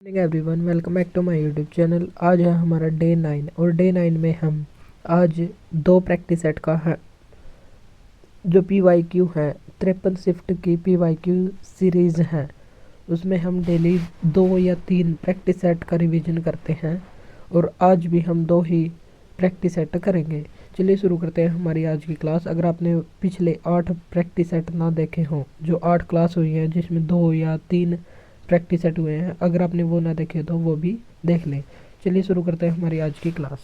Morning everyone, welcome back to my YouTube channel. आज है हमारा डे 9 और डे 9 में हम आज दो प्रैक्टिस सेट का है जो PYQ है 53 शिफ्ट की PYQ सीरीज़ है। उसमें हम डेली 2 या 3 प्रैक्टिस सेट का रिवीजन करते हैं और आज भी हम 2 ही प्रैक्टिस सेट करेंगे। चलिए शुरू करते हैं हमारी आज की क्लास। अगर आपने पिछले 8 प्रैक्टिस सेट ना देखे हों, जो 8 क्लास हुई है जिसमें 2 या 3 प्रैक्टिस सेट हुए हैं, अगर आपने वो ना देखे तो वो भी देख लें। चलिए शुरू करते हैं हमारी आज की क्लास।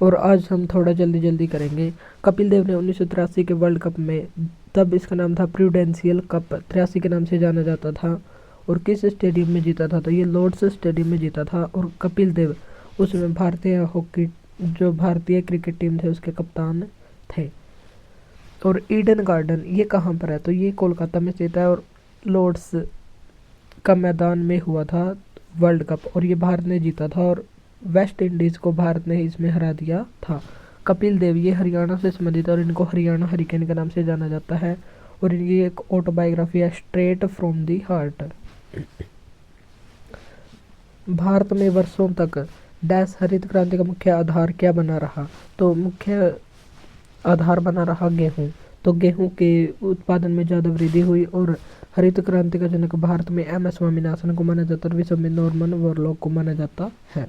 और आज हम थोड़ा जल्दी जल्दी करेंगे। कपिल देव ने 1983 के वर्ल्ड कप में, तब इसका नाम था प्रूडेंशियल कप, 83 के नाम से जाना जाता था, और किस स्टेडियम में जीता था? तो ये लॉर्ड्स स्टेडियम में जीता था। और कपिल देव उसमें भारतीय क्रिकेट टीम थे उसके कप्तान थे। और ईडन गार्डन ये कहाँ पर है? तो ये कोलकाता में स्थित है और लॉर्ड्स का मैदान में हुआ था वर्ल्ड कप, और ये भारत ने जीता था और वेस्ट इंडीज़ को भारत ने इसमें हरा दिया था। कपिल देव ये हरियाणा से संबंधित और इनको हरियाणा हरिकेन के नाम से जाना जाता है। और इनकी एक ऑटोबायोग्राफी है, straight from the heart. Bharat में वर्षों तक डैश हरित क्रांति का मुख्य आधार क्या बना रहा? तो मुख्य आधार बना रहा गेहूँ। तो गेहूं के उत्पादन में ज़्यादा वृद्धि हुई और हरित क्रांति का जनक भारत में MS स्वामीनाथन को माना जाता है और विश्व में नॉर्मन बोरलॉग को माना जाता है।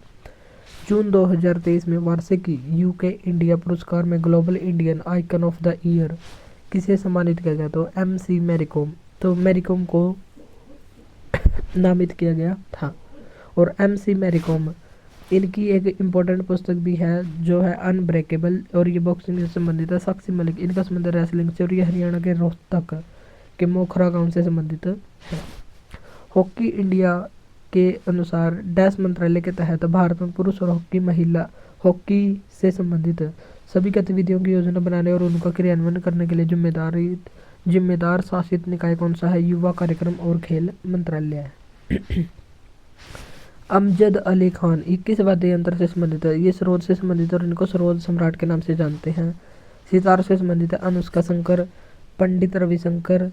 जून 2023 में वार्षिक UK इंडिया पुरस्कार में global Indian icon of the year किसे सम्मानित किया गया? तो MC मैरीकॉम। तो मैरीकॉम को नामित किया गया था। और MC मैरीकॉम, इनकी एक इम्पोर्टेंट पुस्तक भी है जो है अनब्रेकेबल, और ये बॉक्सिंग से संबंधित है। साक्षी मलिक, इनका संबंध रेसलिंग से, और ये हरियाणा के रोहतक के मोखरा गांव से संबंधित है। हॉकी इंडिया के अनुसार डैश मंत्रालय के तहत भारत में पुरुष और महिला हॉकी से संबंधित सभी गतिविधियों की योजना बनाने और उनका क्रियान्वयन करने के लिए जिम्मेदार शासित निकाय कौन सा है? युवा कार्यक्रम और खेल मंत्रालय। अमजद अली खान 21 वाद्य यंत्र से संबंधित है। ये सरोद से संबंधित और इनको सरोद सम्राट के नाम से जानते हैं। सितार से संबंधित है अनुष्का शंकर, पंडित रविशंकर,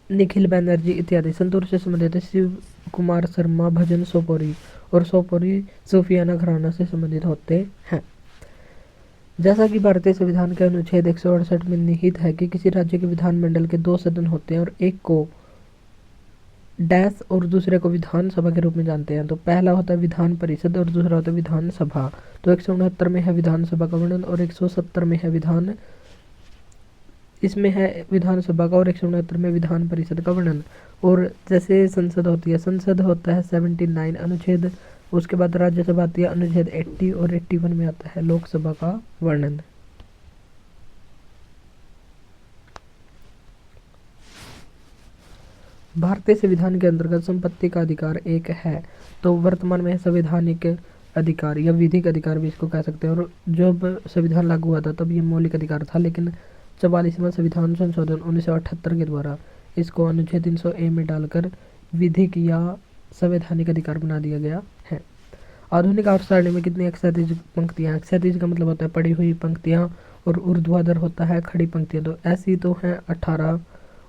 निखिल बैनर्जी इत्यादि। संतूर से संबंधित है शिव कुमार शर्मा, भजन सोपोरी, और सोपोरी सूफियाना घराना से संबंधित होते हैं। जैसा कि भारतीय संविधान के अनुच्छेद 168 में निहित है कि किसी राज्य के विधानमंडल के 2 सदन होते हैं और एक को डैश और दूसरे को विधानसभा के रूप में जानते हैं। तो पहला होता है विधान परिषद और दूसरा होता है विधानसभा। तो 169 में है विधानसभा का वर्णन और 170 में है इसमें है विधानसभा का और 169 में विधान परिषद का वर्णन। और जैसे संसद होती है, संसद होता है 79 अनुच्छेद, उसके बाद राज्यसभा आती है अनुच्छेद 80 और 81 में आता है लोकसभा का वर्णन। भारतीय संविधान के अंतर्गत संपत्ति का अधिकार एक है। तो वर्तमान में संवैधानिक अधिकार या विधिक अधिकार भी इसको कह सकते हैं। और जब संविधान लागू हुआ था तब ये मौलिक अधिकार था, लेकिन 44वां संविधान संशोधन 1978 के द्वारा इसको अनुच्छेद 300A में डालकर विधिक या संवैधानिक अधिकार बना दिया गया है। आधुनिक आवर्त सारणी में कितनी क्षैतिज पंक्तियाँ? क्षैतिज का मतलब होता है पड़ी हुई पंक्तियाँ, और ऊर्ध्वाधर होता है खड़ी पंक्तियाँ। तो ऐसी तो हैं 18,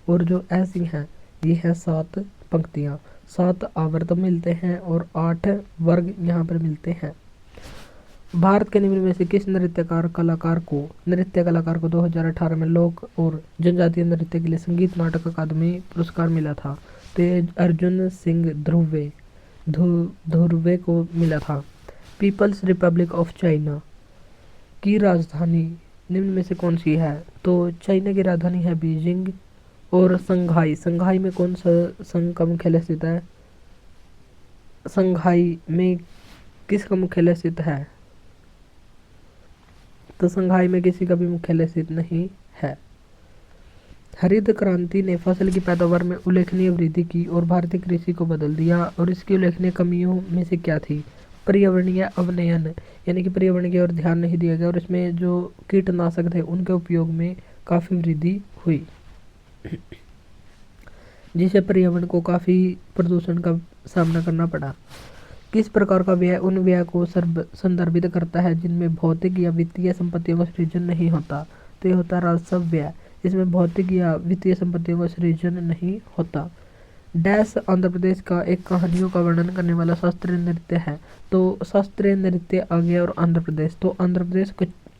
और जो ऐसी हैं ये है 7 पंक्तियाँ। 7 आवर्त मिलते हैं और 8 वर्ग यहाँ पर मिलते हैं। भारत के निम्न में से किस नृत्य कलाकार को 2018 में लोक और जनजातीय नृत्य के लिए संगीत नाटक अकादमी पुरस्कार मिला था? तो ये अर्जुन सिंह ध्रुवे को मिला था। पीपल्स रिपब्लिक ऑफ चाइना की राजधानी निम्न में से कौन सी है? तो चाइना की राजधानी है बीजिंग। और संघाई में कौन सा संघ का मुख्यालय स्थित है? संघाई में किसका मुख्यालय स्थित है? तो संघाई में किसी का भी मुख्यालय स्थित नहीं है। हरित क्रांति ने फसल की पैदावार में उल्लेखनीय वृद्धि की और भारतीय कृषि को बदल दिया, और इसकी उल्लेखनीय कमियों में से क्या थी? पर्यावरणीय अवनयन, यानी कि पर्यावरण की ओर ध्यान नहीं दिया गया और इसमें जो कीटनाशक थे उनके उपयोग में काफ़ी वृद्धि हुई, जिससे पर्यावरण को काफ़ी प्रदूषण का सामना करना पड़ा। किस प्रकार का व्यय उन व्यय को संदर्भित करता है जिनमें भौतिक या वित्तीय संपत्तियों का सृजन नहीं होता? तो ये होता है राजस्व व्यय। इसमें भौतिक या वित्तीय संपत्तियों का सृजन नहीं होता। डैश आंध्र प्रदेश का एक कहानियों का वर्णन करने वाला शास्त्रीय नृत्य है। तो शास्त्रीय नृत्य आ गया और आंध्र प्रदेश, तो आंध्र प्रदेश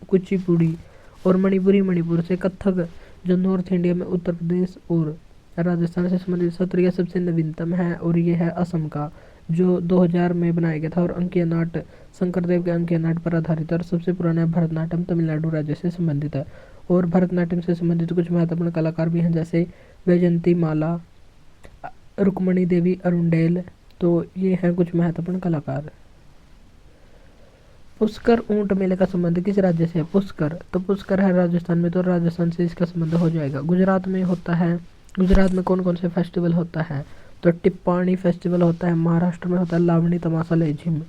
कुचिपुड़ी और मणिपुरी मणिपुर से, कथक जो नॉर्थ इंडिया में उत्तर प्रदेश और राजस्थान से संबंधित सत्रिय सबसे नवीनतम है और ये है असम का, जो 2000 में बनाया गया था। और अंकिया नाट शंकरदेव के अंकिया नाट पर आधारित और सबसे पुराना है। भरतनाट्यम तमिलनाडु राज्य से संबंधित है और भरतनाट्यम से संबंधित कुछ महत्वपूर्ण कलाकार भी हैं, जैसे वैजयंती माला, रुक्मणी देवी अरुंडेल। तो ये हैं कुछ महत्वपूर्ण कलाकार। पुष्कर ऊंट मेले का संबंध किस राज्य से है? पुष्कर, तो पुष्कर है राजस्थान में, तो राजस्थान से इसका संबंध हो जाएगा। गुजरात में होता है, गुजरात में कौन कौन से फेस्टिवल होता है? तो टिप्पाणी फेस्टिवल होता है। महाराष्ट्र में होता है लावणी तमाशा लेझिम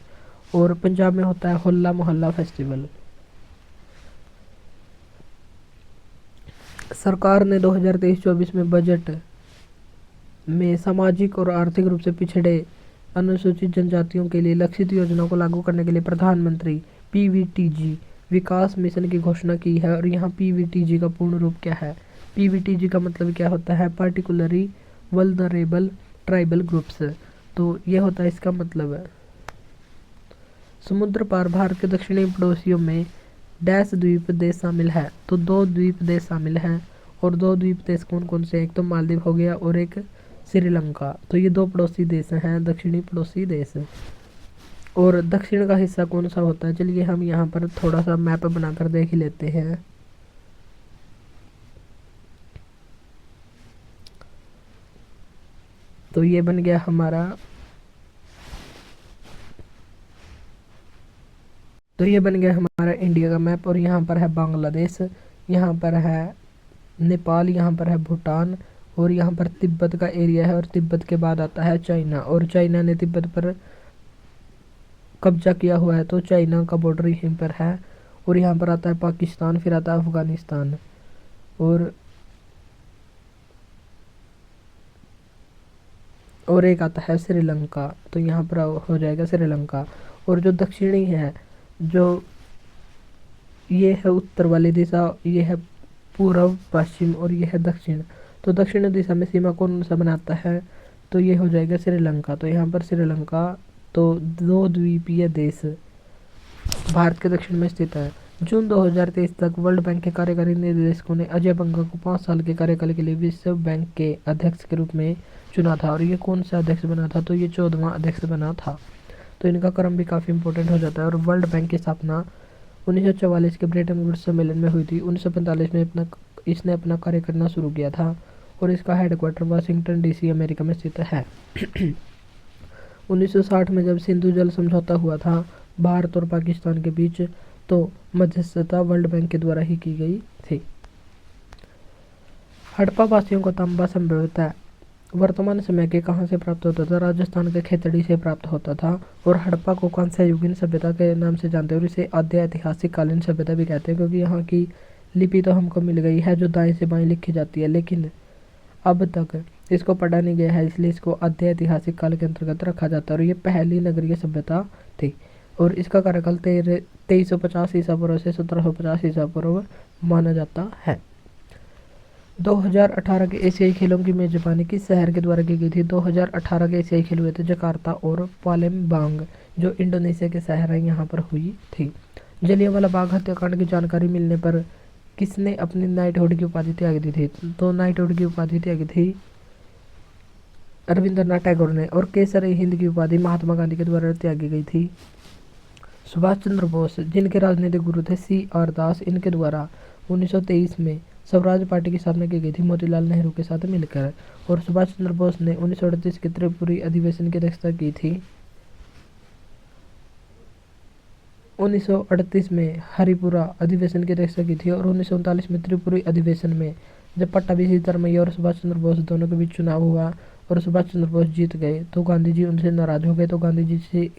और पंजाब में होता है होला मोहल्ला फेस्टिवल। सरकार ने 2023-24 में बजट में सामाजिक और आर्थिक रूप से पिछड़े अनुसूचित जनजातियों के लिए लक्षित योजनाओं को लागू करने के लिए प्रधानमंत्री पीवीटीजी विकास मिशन की घोषणा की है। और यहाँ पीवीटीजी का पूर्ण रूप क्या है? पीवीटीजी का मतलब क्या होता है? Particularly vulnerable tribal groups. तो ये होता है इसका मतलब। समुद्र पार भारत के दक्षिणी पड़ोसियों में डैश द्वीप देश शामिल है। तो 2 द्वीप देश शामिल हैं और 2 द्वीप देश कौन कौन से? एक तो मालदीव हो गया और एक श्रीलंका। तो ये 2 पड़ोसी देश हैं, दक्षिणी पड़ोसी देश। और दक्षिण का हिस्सा कौन सा होता है? चलिए हम यहाँ पर थोड़ा सा मैप बनाकर देख ही लेते हैं। तो ये बन गया हमारा, तो ये बन गया हमारा इंडिया का मैप। और यहाँ पर है बांग्लादेश, यहाँ पर है नेपाल, यहाँ पर है भूटान और यहाँ पर तिब्बत का एरिया है। और तिब्बत के बाद आता है चाइना, और चाइना ने तिब्बत पर कब्जा किया हुआ है, तो चाइना का बॉर्डर यहीं पर है। और यहाँ पर आता है पाकिस्तान, फिर आता है अफगानिस्तान और एक आता है श्रीलंका। तो यहाँ पर हो जाएगा श्रीलंका। और जो दक्षिणी है, जो ये है उत्तर वाली दिशा, ये है पूर्व पश्चिम और ये है दक्षिण। तो दक्षिण दिशा में सीमा कौन सा बनाता है? तो ये हो जाएगा श्रीलंका। तो यहाँ पर श्रीलंका, तो 2 द्वीपीय देश भारत के दक्षिण में स्थित है। जून 2023 तक वर्ल्ड बैंक के कार्यकारी निदेशकों ने अजय बंगा को 5 साल के कार्यकाल के लिए विश्व बैंक के अध्यक्ष के रूप में चुना था। और ये कौन सा अध्यक्ष बना था? तो ये 14वां अध्यक्ष बना था। तो इनका क्रम भी काफ़ी इंपॉर्टेंट हो जाता है। और वर्ल्ड बैंक की स्थापना 1944 के ब्रेटन वुड्स सम्मेलन में हुई थी। 1945 में इसने अपना कार्य करना शुरू किया था और इसका हेडक्वार्टर वाशिंगटन डीसी अमेरिका में स्थित है। 1960 में जब सिंधु जल समझौता हुआ था भारत और पाकिस्तान के बीच, तो मध्यस्थता वर्ल्ड बैंक के द्वारा ही की गई थी। हड़प्पा वासियों को तांबा संभवतः वर्तमान समय के कहाँ से प्राप्त होता था? राजस्थान के खेतड़ी से प्राप्त होता था। और हड़प्पा को कांस्ययुगीन सभ्यता के नाम से जानते हैं और इसे आद्य ऐतिहासिक कालीन सभ्यता भी कहते हैं, क्योंकि यहाँ की लिपि तो हमको मिल गई है जो दाएं से बाएं लिखी जाती है, लेकिन अब तक इसको पढ़ा नहीं गया है, इसलिए इसको आद्य ऐतिहासिक काल के अंतर्गत रखा जाता है। और ये पहली नगरीय सभ्यता थी और इसका कार्यकाल 2350 ईसा पूर्व से 1750 ईसा पूर्व माना जाता है। 2018 के एशियाई खेलों की मेजबानी किस शहर के द्वारा की गई थी? 2018 के एशियाई खेल हुए थे जकार्ता और पालेमबांग, जो इंडोनेशिया के शहर है, यहाँ पर हुई थी। जलियांवाला बाग हत्याकांड की जानकारी मिलने पर किसने अपनी नाइटहुड की उपाधि त्याग दी थी? तो नाइटहुड की उपाधि त्यागी थी रविंद्रनाथ टैगोर ने। और केसर हिंद की उपाधि महात्मा गांधी के द्वारा त्यागी गई थी सुभाष चंद्र बोस, जिनके राजनीतिक गुरु थे CR दास, इनके द्वारा 1923 में स्वराज पार्टी की स्थापना की गई थी मोतीलाल नेहरू के साथ मिलकर। और सुभाष चंद्र बोस ने 1938 के त्रिपुरी अधिवेशन की अध्यक्षता की थी। 1938 में हरिपुरा अधिवेशन की अध्यक्षता की थी। और 1939 में त्रिपुरी अधिवेशन में जब पट्टाभी सीतारमैया और सुभाष चंद्र बोस दोनों के बीच चुनाव हुआ और सुभाष चंद्र बोस जीत गए, तो गांधी जी उनसे नाराज हो गए। तो गांधी जी से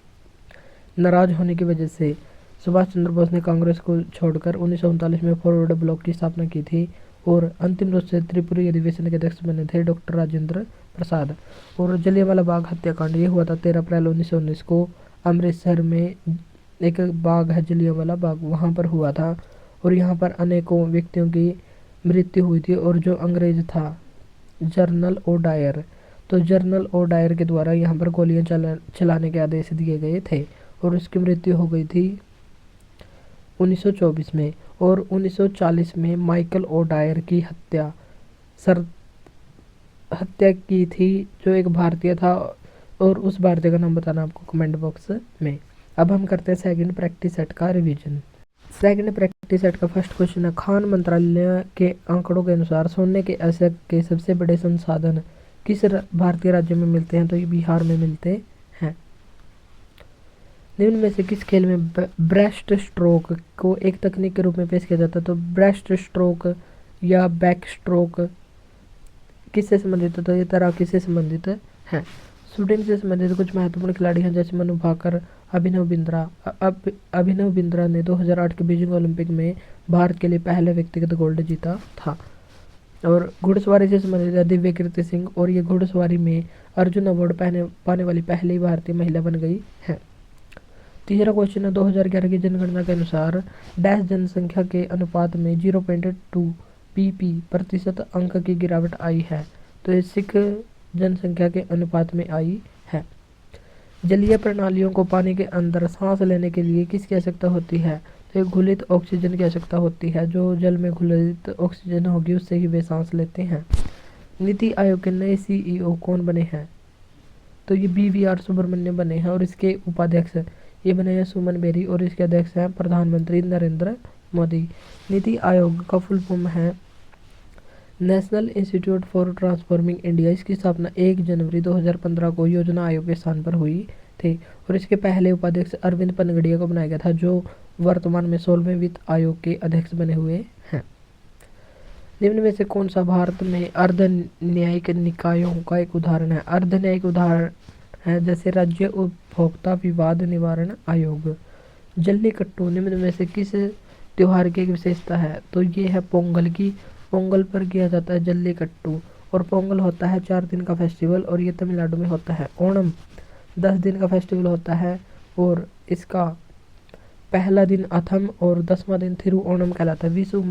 नाराज होने की वजह से सुभाष चंद्र बोस ने कांग्रेस को छोड़कर 1939 में फॉरवर्ड ब्लॉक की स्थापना की थी। और अंतिम रूप से त्रिपुरी अधिवेशन के अध्यक्ष बने थे डॉक्टर राजेंद्र प्रसाद। और जलियांवाला बाग हत्याकांड ये हुआ था 13 अप्रैल 1919 को अमृतसर में। एक बाग है जलियांवाला बाग, वहाँ पर हुआ था। और यहाँ पर अनेकों व्यक्तियों की मृत्यु हुई थी और जो अंग्रेज था जनरल ओ डायर, तो जनरल ओ डायर के द्वारा यहाँ पर गोलियां चलाने के आदेश दिए गए थे और उसकी मृत्यु हो गई थी 1924 में। और 1940 में माइकल ओ डायर की हत्या की थी, जो एक भारतीय था, और उस भारतीय का नाम बताना आपको कमेंट बॉक्स में। अब हम करते हैं सेकंड प्रैक्टिस सेट का रिवीजन। सेकंड प्रैक्टिस सेट का फर्स्ट क्वेश्चन है, खान मंत्रालय के आंकड़ों के अनुसार सोने के ऐसे के सबसे बड़े संसाधन किस भारतीय राज्य में मिलते हैं? तो ये बिहार में मिलते हैं। निम्न में से किस खेल में ब्रेस्ट स्ट्रोक को एक तकनीक के रूप में पेश किया जाता है? तो ब्रेस्ट स्ट्रोक या बैक स्ट्रोक किससे संबंधित है? तो ये तैराकी से संबंधित है। शूटिंग से संबंधित कुछ महत्वपूर्ण खिलाड़ी हैं जैसे मनु भाकर, अभिनव बिंद्रा ने 2008 के बीजिंग ओलंपिक में भारत के लिए पहले व्यक्तिगत गोल्ड जीता था। और घुड़सवारी से संबंधित है दिव्य कीर्ति सिंह, और ये घुड़सवारी में अर्जुन अवार्ड पाने वाली पहली भारतीय महिला बन गई है। तीसरा क्वेश्चन है, 2011 की जनगणना के अनुसार डैश जनसंख्या के अनुपात में 0.2 pp प्रतिशत अंक की गिरावट आई है? तो ये सिख जनसंख्या के अनुपात में आई है। जलीय प्रणालियों को पानी के अंदर सांस लेने के लिए किसकी आवश्यकता होती है? तो घुलित ऑक्सीजन की आवश्यकता होती है। जो जल में घुलित ऑक्सीजन होगी उससे ही वे सांस लेते हैं। नीति आयोग के नए CEO कौन बने हैं? तो ये BVR सुब्रमण्यम बने हैं, और इसके उपाध्यक्ष ये बने हैं सुमन बेरी, और इसके अध्यक्ष हैं प्रधानमंत्री नरेंद्र मोदी। नीति आयोग का फुल फॉर्म है national institute for transforming India. इसकी स्थापना 1 जनवरी 2015 को योजना आयोग के स्थान पर हुई थी, और इसके पहले उपाध्यक्ष अरविंद पनगड़िया को बनाया गया था, जो वर्तमान में 16वें वित्त आयोग के अध्यक्ष बने हुए हैं। निम्न में से कौन सा भारत में अर्ध न्यायिक निकायों का एक उदाहरण है? अर्ध न्यायिक उदाहरण है जैसे राज्य उपभोक्ता विवाद निवारण आयोग। जल्लीकट्टू निम्न में से किस त्योहार की एक विशेषता है? तो ये है पोंगल की। पोंगल पर किया जाता है जल्लीकट्टू, और पोंगल होता है 4 दिन का फेस्टिवल, और ये तमिलनाडु में होता है। ओणम 10 दिन का फेस्टिवल होता है, और इसका पहला दिन अथम और 10वां दिन थिरु ओणम कहलाता है। विशु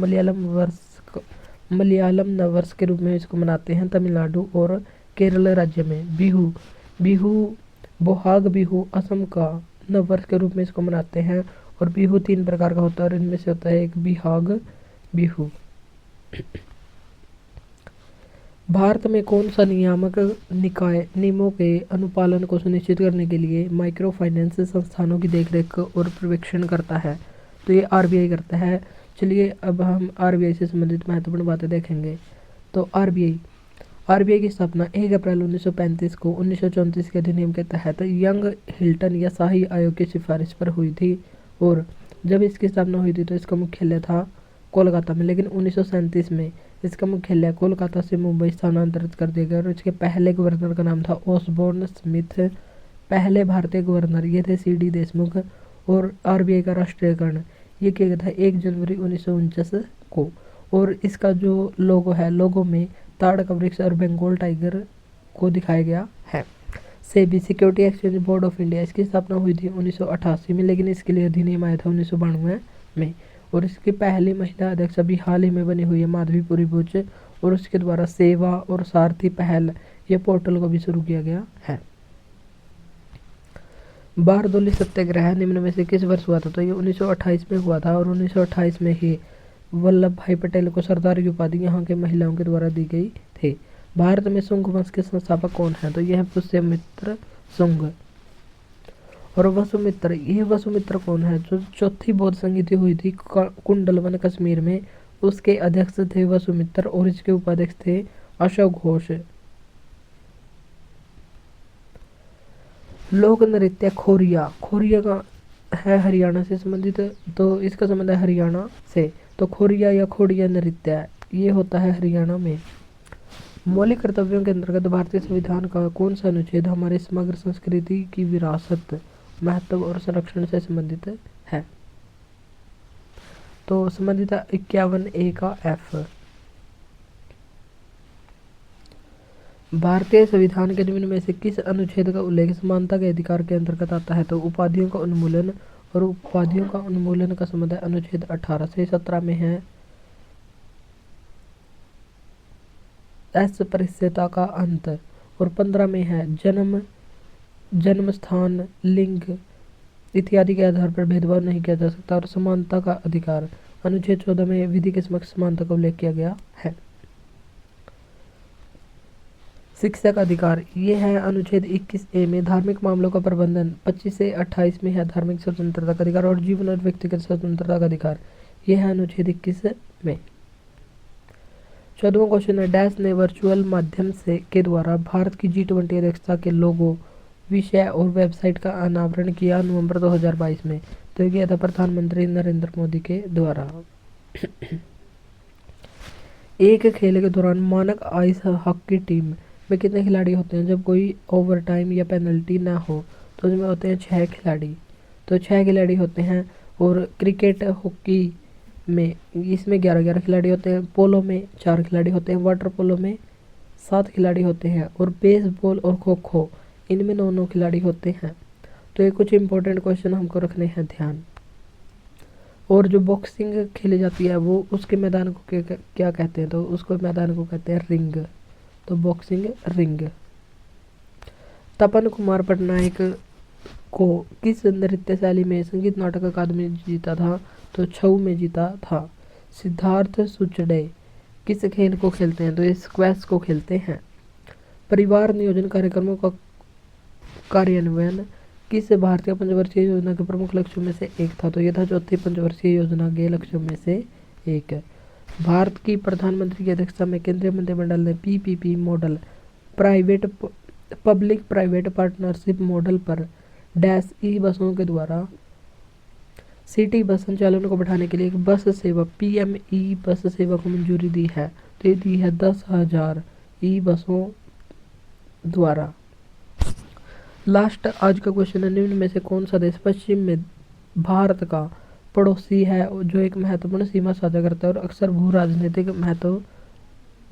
मलयालम नववर्ष के रूप में इसको मनाते हैं तमिलनाडु और केरल राज्य में। बिहू बोहाग बिहू असम का नववर्ष के रूप में इसको मनाते हैं, और बिहू 3 प्रकार का होता है, और इनमें से होता है एक बिहाग बिहू। भारत में कौन सा नियामक निकाय नियमों के अनुपालन को सुनिश्चित करने के लिए माइक्रो फाइनेंस संस्थानों की देखरेख और पर्यवेक्षण करता है? तो ये RBI करता है। चलिए अब हम RBI से संबंधित महत्वपूर्ण बातें देखेंगे। तो RBI की स्थापना 1 अप्रैल 1935 को 1934 के अधिनियम के तहत यंग हिल्टन या शाही आयोग की सिफारिश पर हुई थी, और जब इसकी स्थापना हुई थी तो इसका मुख्यालय था कोलकाता में, लेकिन 1937 में इसका मुख्यालय कोलकाता से मुंबई स्थानांतरित कर दिया गया, और इसके पहले गवर्नर का नाम था ओसबोर्न स्मिथ। पहले भारतीय गवर्नर ये थे CD देशमुख। और RBI का राष्ट्रीयकरण ये किया गया था 1 जनवरी 1949 को, और इसका जो लोगो है, लोगो में ताड़ का वृक्ष और बंगाल टाइगर को दिखाया गया है। SEBI security exchange board of India, इसकी स्थापना हुई थी 1988 में, लेकिन इसके लिए अधिनियम आया था 1992 में, और इसकी पहली महिला अध्यक्ष अभी हाल ही में बनी हुई है माधवीपुरी बुच, और उसके द्वारा सेवा और सारथी पहल ये पोर्टल को भी शुरू किया गया है। बारदोली सत्याग्रह निम्न में से किस वर्ष हुआ था? तो ये 1928 में हुआ था, और 1928 में ही वल्लभ भाई पटेल को सरदार की उपाधि यहाँ के महिलाओं के द्वारा दी गई थी। भारत में शुंग वंश के संस्थापक कौन है? तो यह है पुष्यमित्र शुंग। और वसुमित्र कौन है? जो चौथी बौद्ध संगीति हुई थी कुंडलवन कश्मीर में, उसके अध्यक्ष थे वसुमित्र, और इसके उपाध्यक्ष थे अशोक घोष। लोक नृत्य खोरिया का है हरियाणा से संबंधित, तो इसका संबंध है हरियाणा से। तो खोरिया या खोड़िया नृत्य ये होता है हरियाणा में। मौलिक कर्तव्यों के अंतर्गत भारतीय संविधान का कौन सा अनुच्छेद हमारे समग्र संस्कृति की विरासत, महत्व और संरक्षण से संबंधित है? तो संबंधित 51A का F। भारतीय संविधान के निम्न में से किस अनुच्छेद का उल्लेख समानता के अधिकार के अंतर्गत आता है? तो उपाधियों का उन्मूलन, और उपाधियों का उन्मूलन का संबंध है अनुच्छेद 18 से 17 में है। अस्पृश्यता का अंत। और 15 में है जन्म स्थान, लिंग इत्यादि के आधार पर भेदभाव नहीं किया जा सकता। और समानता का अधिकार, अनुच्छेद 14 में विधि के समक्ष समानता का उल्लेख किया गया है। शिक्षा का अधिकार, ये है अनुच्छेद 21A में। धार्मिक मामलों का प्रबंधन, 25 से 28 में है धार्मिक स्वतंत्रता का अधिकार। और जीवन और व्यक्तिगत स्वतंत्रता का अधिकार, ये है अनुच्छेद 21 में। 14वां क्वेश्चन है, डैश ने वर्चुअल माध्यम से के द्वारा भारत की G20 अध्यक्षता के लोगो, विषय और वेबसाइट का अनावरण किया नवंबर 2022 में। तो ये किया था प्रधानमंत्री नरेंद्र मोदी के द्वारा। एक खेल के दौरान मानक आइस हॉकी टीम में कितने खिलाड़ी होते हैं जब कोई ओवर टाइम या पेनल्टी ना हो? तो उसमें होते हैं 6 खिलाड़ी। तो 6 खिलाड़ी होते हैं। और क्रिकेट, हॉकी में इसमें 11 खिलाड़ी होते हैं। पोलो में 4 खिलाड़ी होते हैं। वाटर पोलो में 7 खिलाड़ी होते हैं। और बेसबॉल और खो खो इनमें 9 खिलाड़ी होते हैं। तो ये कुछ इंपॉर्टेंट क्वेश्चन हमको रखने हैं ध्यान। और जो बॉक्सिंग खेली जाती है वो उसके मैदान को क्या कहते हैं? तो उसको मैदान को कहते हैं रिंग। तो बॉक्सिंग रिंग। तपन कुमार पटनायक को किस नृत्य शैली में संगीत नाटक अकादमी जीता था? तो छऊ में जीता था। सिद्धार्थ सुचड़े किस खेल को खेलते हैं? तो ये स्क्वैश को खेलते हैं। परिवार नियोजन कार्यक्रमों का कार्यान्वयन किस भारतीय पंचवर्षीय योजना के प्रमुख लक्ष्यों में से एक था? तो यह था चौथी पंचवर्षीय योजना के लक्ष्यों में से एक। भारत की प्रधानमंत्री की अध्यक्षता में केंद्रीय मंत्रिमंडल ने PPP model, public private partnership model पर डैश ई बसों के द्वारा सिटी बस संचालन को बढ़ाने के लिए एक बस सेवा PME बस सेवा को मंजूरी दी है। तो ये दी है 10,000 ई बसों द्वारा। लास्ट आज का क्वेश्चन है, निम्न में से कौन सा देश पश्चिम में भारत का पड़ोसी है जो एक महत्वपूर्ण सीमा साझा करता है और अक्सर भू राजनीतिक महत्व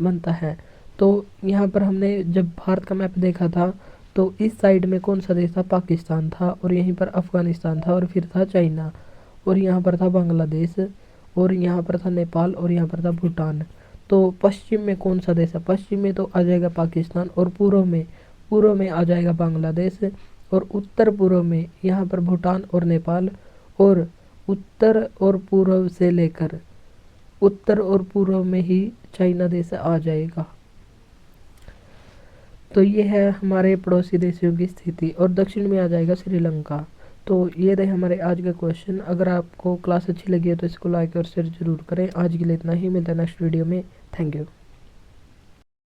बनता है? तो यहाँ पर हमने जब भारत का मैप देखा था तो इस साइड में कौन सा देश था? पाकिस्तान था। और यहीं पर अफगानिस्तान था। और फिर था चाइना। और यहाँ पर था बांग्लादेश। और यहाँ पर था नेपाल। और यहाँ पर था भूटान। तो पश्चिम में कौन सा देश है? पश्चिम में तो आ जाएगा पाकिस्तान। और पूर्व में आ जाएगा बांग्लादेश। और उत्तर पूर्व में यहाँ पर भूटान और नेपाल। और उत्तर और पूर्व से लेकर उत्तर और पूर्व में ही चाइना देश आ जाएगा। तो ये है हमारे पड़ोसी देशों की स्थिति। और दक्षिण में आ जाएगा श्रीलंका। तो ये रहे हमारे आज के क्वेश्चन। अगर आपको क्लास अच्छी लगी है तो इसको लाइक और शेयर जरूर करें। आज के लिए इतना ही, मिलता है नेक्स्ट वीडियो में। Thank you.